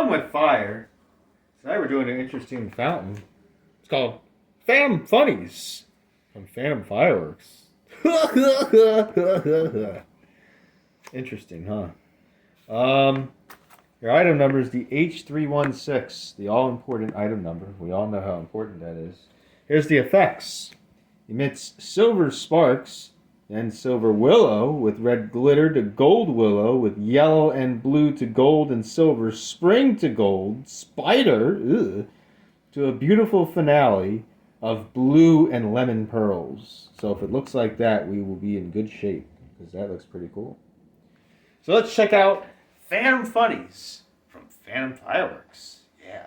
fun with fire. Tonight we're doing an interesting fountain. It's called Funnies from Phantom Fireworks. Interesting, huh? Your item number is the H316, the all-important item number. We all know how important that is. Here's the effects. Emits silver sparks, then silver willow with red glitter to gold willow with yellow and blue to gold and silver, spring to gold, spider, to a beautiful finale of blue and lemon pearls. So if it looks like that, we will be in good shape because that looks pretty cool. So let's check out Phantom Funnies from Phantom Fireworks. Yeah.